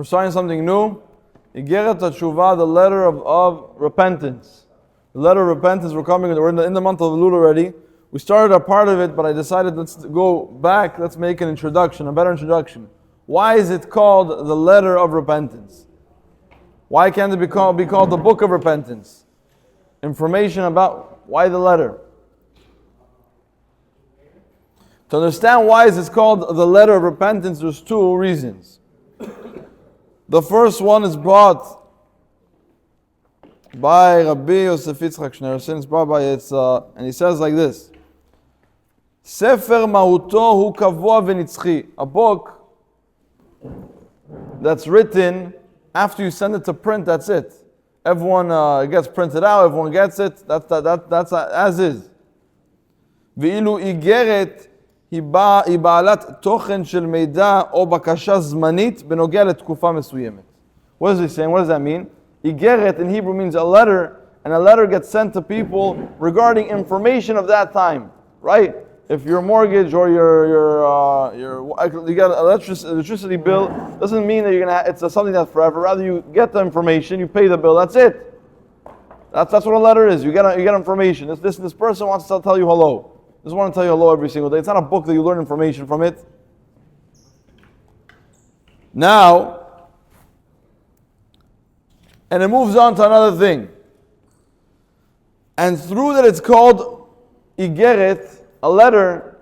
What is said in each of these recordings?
We're starting something new. Igeret HaTshuvah, the letter of repentance. The letter of repentance, we're in the month of Elul already. We started a part of it, but I decided let's go back, let's make an introduction, a better introduction. Why is it called the letter of repentance? Why can't it be called the book of repentance? Information about why the letter. To understand why it's called the letter of repentance, there's two reasons. The first one is brought by Rabbi Yosef Yitzchak Shneerson. It's brought by and he says like this: Sefer Mahuto hu kavua v'nitzchi. A book that's written after you send it to print. That's it. Everyone gets printed out. Everyone gets it. That's as is. Ve'ilu igeret היא בעלת תוכן של מידע או בקשה זמנית בנוגע לתקופה מסוימת. What is he saying? What does that mean? Igeret in Hebrew means a letter, and a letter gets sent to people regarding information of that time, right? If your mortgage or you get an electricity bill, doesn't mean that it's something that's forever. Rather, you get the information, you pay the bill. That's it. That's what a letter is. You get information. This person wants to tell you hello. Just want to tell you hello every single day. It's not a book that you learn information from it. Now, and it moves on to another thing. And through that it's called Igeret, a letter,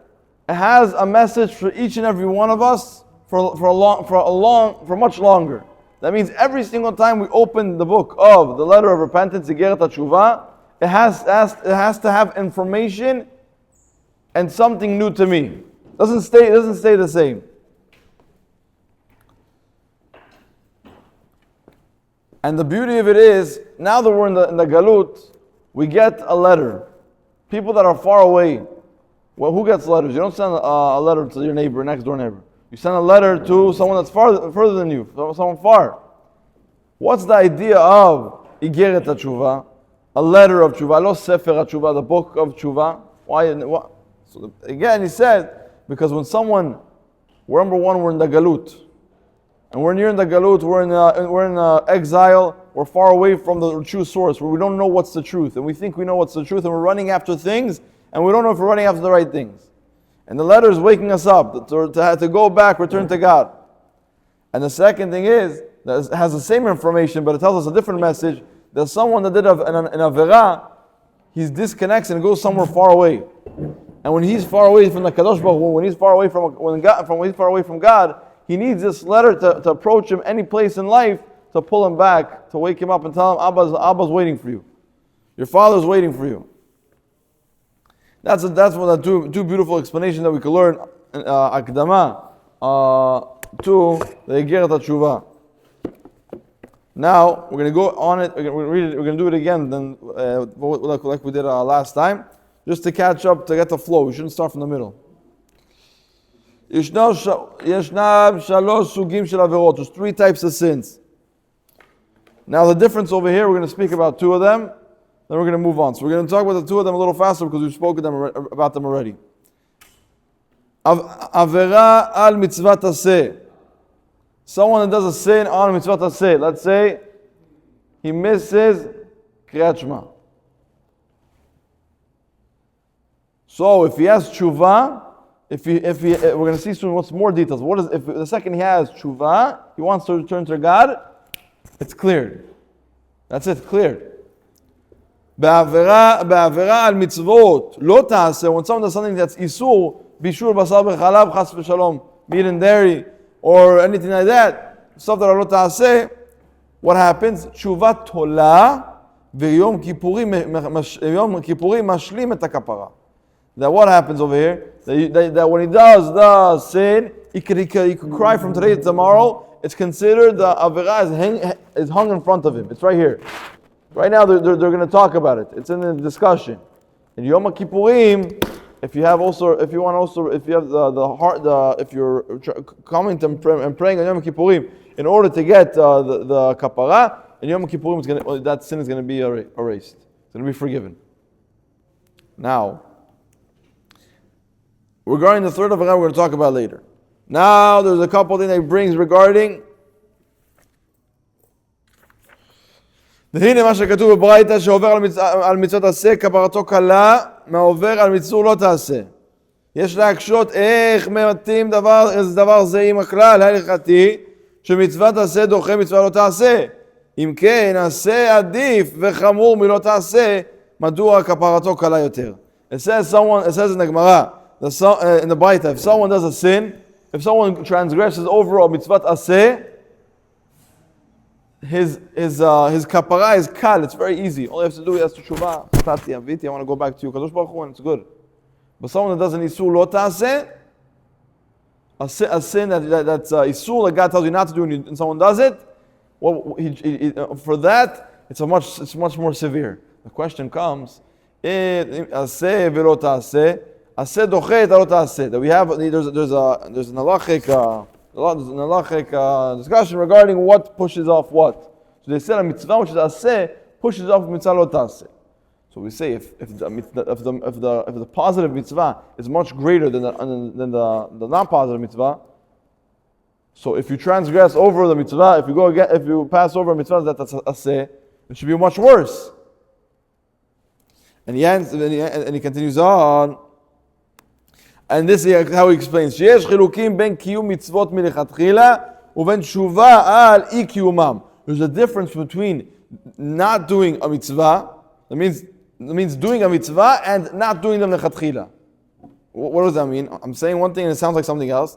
it has a message for each and every one of us for much longer. That means every single time we open the book of the letter of repentance, Igeret HaTshuvah, it has to have information and something new to me. It doesn't stay the same. And the beauty of it is, now that we're in the Galut, we get a letter. People that are far away. Well, who gets letters? You don't send a letter to your neighbor, next door neighbor. You send a letter to someone that's further than you, someone far. What's the idea of Igeret HaTshuvah? A letter of Tshuvah, lo Sefer HaTshuvah, the book of Tshuvah. Why? So again, he said, because when we're number one, we're in the Galut. And we're near in the Galut, we're in exile, we're far away from the true source, where we don't know what's the truth. And we think we know what's the truth, and we're running after things, and we don't know if we're running after the right things. And the letter is waking us up to go back, return to God. And the second thing is, that it has the same information, but it tells us a different message. There's someone that did an Averah, he disconnects and goes somewhere far away. And when he's far away from the Kadosh Baruch Hu, when he's far away from God, he needs this letter to approach him any place in life to pull him back, to wake him up and tell him, Abba's waiting for you. Your father's waiting for you. That's one of the two beautiful explanations that we can learn Akdama to the Igeret HaTshuvah. Now we're going to go on it. We're going to read it. We're going to do it again. Then like we did last time. Just to catch up, to get the flow. We shouldn't start from the middle. ישנם שלוש סוגים של עבירות. There's three types of sins. Now the difference over here, we're going to speak about two of them, then we're going to move on. So we're going to talk about the two of them a little faster because we've spoken about them already. עבירה על מצוות עשה. Someone that does a sin on mitzvot aseh. Let's say he misses Kriyat Shema. So if he has tshuva, we're going to see soon what's more details. If the second he has tshuva, he wants to return to God, it's cleared. That's it, cleared. בעבירה על מצוות לא תעשה, when someone does something that's isur, bishur basar b'chalav chas v'shalom, meat and dairy, or anything like that, stuff that are lo ta'aseh, what happens? Tshuva tola v'yom kippurim mashlim et hakapara. That what happens over here? That when he does the sin, he could cry from today to tomorrow. It's considered the avirah is hung in front of him. It's right here. Right now they're going to talk about it. It's in the discussion. In Yom Kippurim, if you're coming to and praying on Yom Kippurim in order to get the kapara, in Yom Kippurim that sin is going to be erased. It's going to be forgiven. Now, regarding the third avirah, we're going to talk about later. Now, there's a couple things that he brings regarding והנה מה שכתוב בברייתא שעובר על מצוות עשה כפרתו קלה מהעובר על מצוות לא תעשה. יש להקשות איך מתאים דבר זה עם הכלל ההלכתי שמצוות עשה דוחה מצווה לא תעשה. אם כן, עשה עדיף וחמור מלא תעשה, מדוע כפרתו קלה יותר. It says in the Gemara, in the Braita, if someone does a sin, if someone transgresses over a mitzvot aseh, his kapara is kal, it's very easy. All you have to do is to tshuva, tati, aviti, I want to go back to you, Kadosh Baruch Hu, and it's good. But someone that does an isur lo ta'aseh, a sin that's isur that God tells you not to do, and someone does it, well, for that, it's much more severe. The question comes, aseh velo ta'aseh, aseh doche et lo ta'aseh. That we have, there's an halachic discussion regarding what pushes off what. So they said a mitzvah which is aseh pushes off mitzvah lo ta'aseh. So we say if the positive mitzvah is much greater than the non-positive mitzvah, so if you transgress over the mitzvah, if you pass over a mitzvah that's aseh, it should be much worse. And he continues on, and this is how he explains: שיש חילוקים בין קיום מצוות מלכתחילה ובין תשובה על אי קיומם. There's a difference between not doing a mitzvah, that means doing a mitzvah, and not doing them lechatchila. What does that mean? I'm saying one thing and it sounds like something else.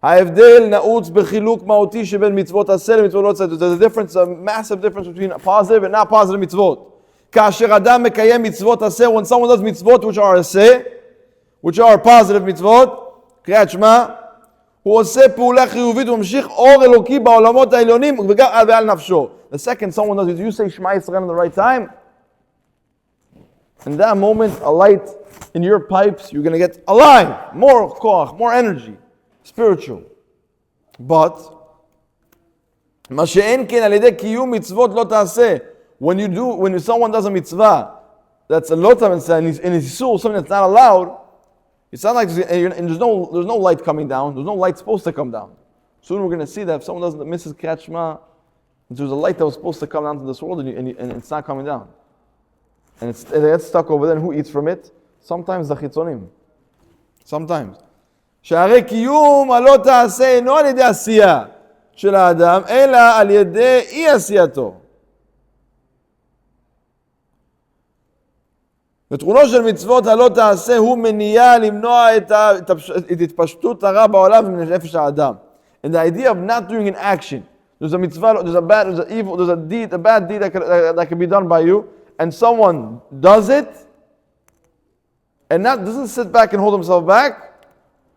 ההבדל נעוץ בחילוק מהותי שבין מצוות עשה למצוות לא עשה. There's a difference, a massive difference between positive and not positive mitzvot. כאשר אדם מקיים מצוות עשה, when someone does mitzvot which are עשה, which are positive mitzvot, קריאת שמע, הוא עושה פעולה חיובית וממשיך אור אלוקי בעולמות העליונים ועל נפשו. The second someone does it, you say Shema Yisrael in the right time, in that moment, a light in your pipes, you're going to get alive, more koach, more energy, spiritual. But, מה שאין כן על ידי קיום מצוות לא תעשה. When someone does a mitzvah that's a lot of and his soul, something that's not allowed, it's not like there's no light coming down. There's no light supposed to come down. Soon we're going to see that if someone misses Kriyat Shema, there's a light that was supposed to come down to this world and it's not coming down. And it gets stuck over there, and who eats from it? Sometimes the chitzonim. Sometimes. שהרי קיום הלא תעשה אינו על ידי עשייה של האדם, אלא על ידי אי עשייתו. ותכונו של מצוות הלא תעשה הוא מניעה למנוע את התפשטות הרע בעולם ומנפש האדם. And the idea of not doing an action. There's a mitzvah, there's a bad deed that can be done by you, and someone does it, and doesn't sit back and hold himself back.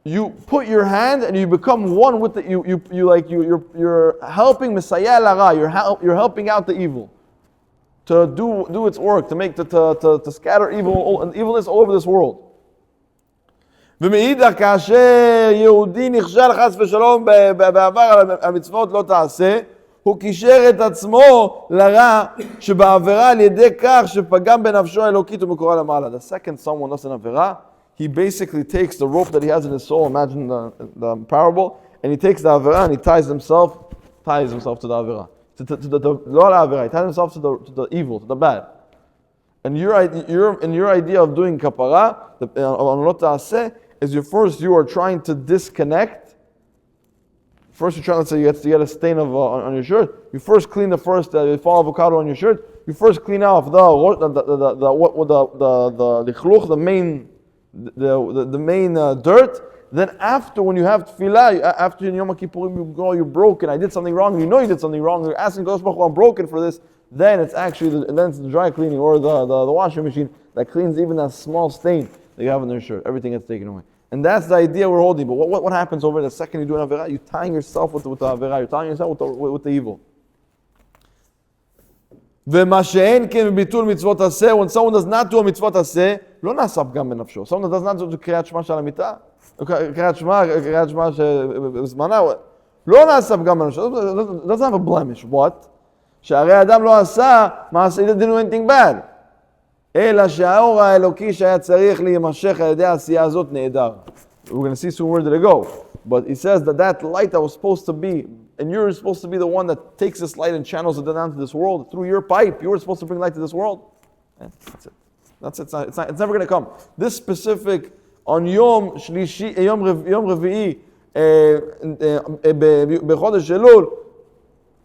You put your hand and you become one with you're helping Messiah Lara. You're helping out the evil to do its work, to scatter evil and evilness all over this world. ומאידך כאשר יהודי נכשל חס ושלום בעבר על המצוות לא תעשה, הוא קישר את עצמו לרע שבעבירה על ידי כך שפגם בנפשו האלוקית ומקורה למעלה. The second someone does an עבירה, he basically takes the rope that he has in his soul, imagine the parable, and he takes the עבירה and he ties himself to the עבירה. לא על העבירה, he ties himself to the evil, to the bad. And your idea of doing kapara, on לא תעשה, is you are trying to disconnect. First, you're trying, let's say you get a stain of on your shirt. You first clean the fall avocado on your shirt. You first clean off the lichluch, the main dirt. Then after, when you have tefillah, after in Yom Kippurim you go, you're broken. I did something wrong. You know you did something wrong. You're asking Kadosh Baruch Hu, I'm broken for this. Then it's the dry cleaning or the washing machine that cleans even that small stain that you have on your shirt. Everything gets taken away. And that's the idea we're holding. But what happens over the second you do an Avirah? You're tying yourself with the Avirah. You're tying yourself with the evil. When someone does not do a mitzvot aseh, לא נעשה פגם בנפשו. Someone that does not do קריאת שמע של המיטה, קריאת שמע בזמנה, לא נעשה פגם בנפשו. Doesn't have a blemish. What? שהרי האדם לא עשה, he didn't do anything bad. אלא שהאור האלוקי שהיה צריך להימשך על ידי העשייה הזאת נהדר. We're going to see soon where did it go. But he says that light that was supposed to be and you're supposed to be the one that takes this light and channels it down to this world through your pipe. You were supposed to bring light to this world. That's it. That's it. It's never going to come. This specific on Yom Revi'i Bechodesh Elul.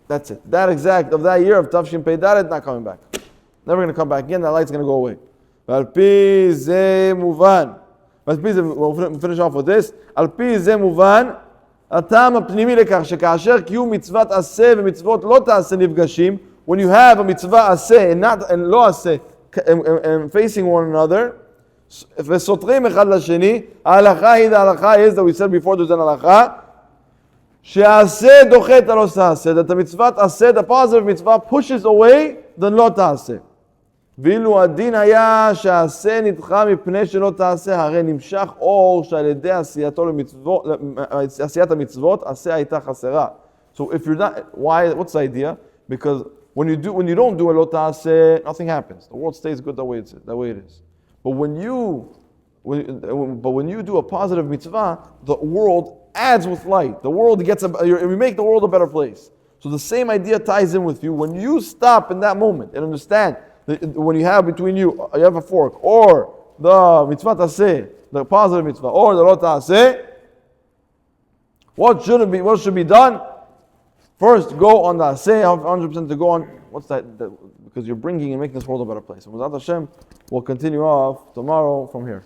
That's it. That exact of that year of Tavshin Pei Dalet not coming back. Never going to come back again. That light's going to go away. We'll finish off with this. על פי זה מובן, הטעם הפנימי לכך שכאשר קיום מצוות עשה ומצוות לא תעשה נפגשים, when you have a mitzvah עשה and לא עשה, and facing one another, וסותרים אחד לשני, ההלכה היא, the ההלכה is that we said before there's an הלכה, שעשה דוחה את הלא תעשה, that the מצוות עשה, the positive mitzvah pushes away the לא תעשה. ואילו הדין היה שעשה נדחה מפני שלא תעשה, הרי נמשך אור שעל ידי עשיית המצוות, עשה הייתה חסרה. So if you're not, why, what's the idea? Because when you don't do a לא תעשה, nothing happens. The world stays good the way it is. But when you do a positive mitzvah, the world adds with light. The world gets, we make the world a better place. So the same idea ties in with you. When you stop in that moment and understand, when you have between you have a fork, or the mitzvah taseh, the positive mitzvah, or the lo taseh, what should be done? First, go on the aseh, 100% to go on. What's that? Because you're bringing and making this world a better place. And with Hashem, we'll continue off tomorrow from here.